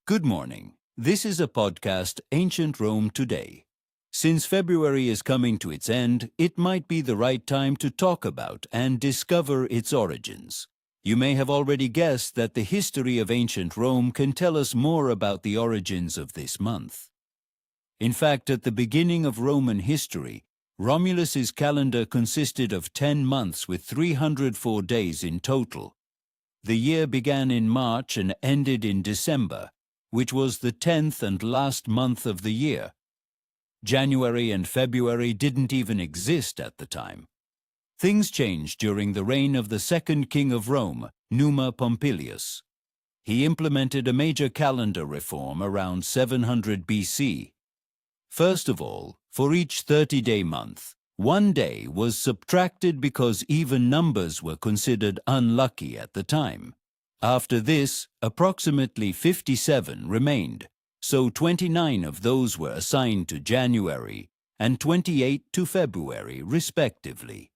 Good morning. This is a podcast, Ancient Rome Today. Since February is coming to its end, it might be the right time to talk about and discover its origins. You may have already guessed that the history of ancient Rome can tell us more about the origins of this month. In fact, at the beginning of Roman history, Romulus's calendar consisted of 10 months with 304 days in total. The year began in March and ended in December, which was the 10th and last month of the year. January and February didn't even exist at the time. Things changed during the reign of the second king of Rome, Numa Pompilius. He implemented a major calendar reform around 700 BC. First of all, for each 30-day month, one day was subtracted because even numbers were considered unlucky at the time. After this, approximately 57 remained, so 29 of those were assigned to January and 28 to February, respectively.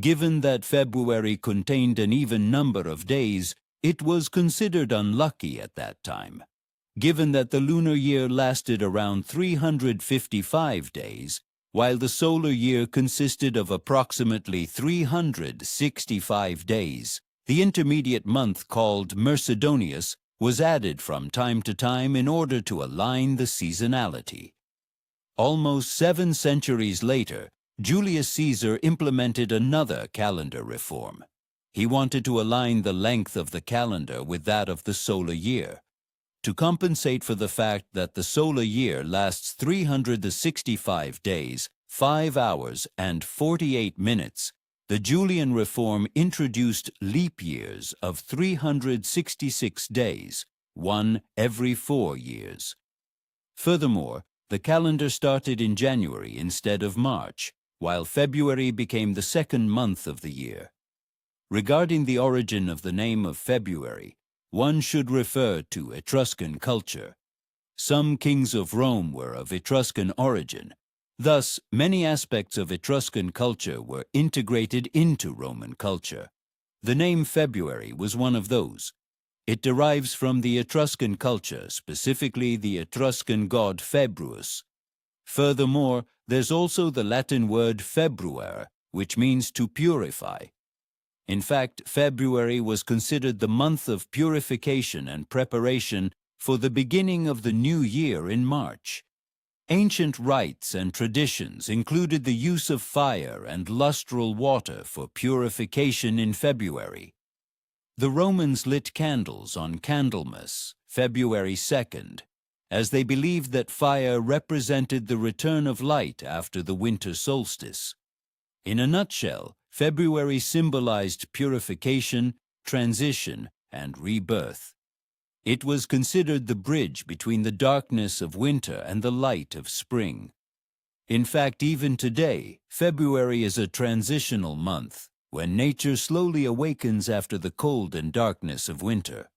Given that February contained an even number of days, it was considered unlucky at that time. Given that the lunar year lasted around 355 days, while the solar year consisted of approximately 365 days, the intermediate month called Mercedonius was added from time to time in order to align the seasonality. Almost 7 centuries later, Julius Caesar implemented another calendar reform. He wanted to align the length of the calendar with that of the solar year. To compensate for the fact that the solar year lasts 365 days, 5 hours, and 48 minutes, the Julian reform introduced leap years of 366 days, one every 4 years. Furthermore, the calendar started in January instead of March, while February became the second month of the year. Regarding the origin of the name of February, one should refer to Etruscan culture. Some kings of Rome were of Etruscan origin. Thus, many aspects of Etruscan culture were integrated into Roman culture. The name February was one of those. It derives from the Etruscan culture, specifically the Etruscan god Februus. Furthermore, there's also the Latin word februare, which means to purify. In fact, February was considered the month of purification and preparation for the beginning of the new year in March. Ancient rites and traditions included the use of fire and lustral water for purification in February. The Romans lit candles on Candlemas, February 2nd, as they believed that fire represented the return of light after the winter solstice. In a nutshell, February symbolized purification, transition, and rebirth. It was considered the bridge between the darkness of winter and the light of spring. In fact, even today, February is a transitional month, when nature slowly awakens after the cold and darkness of winter.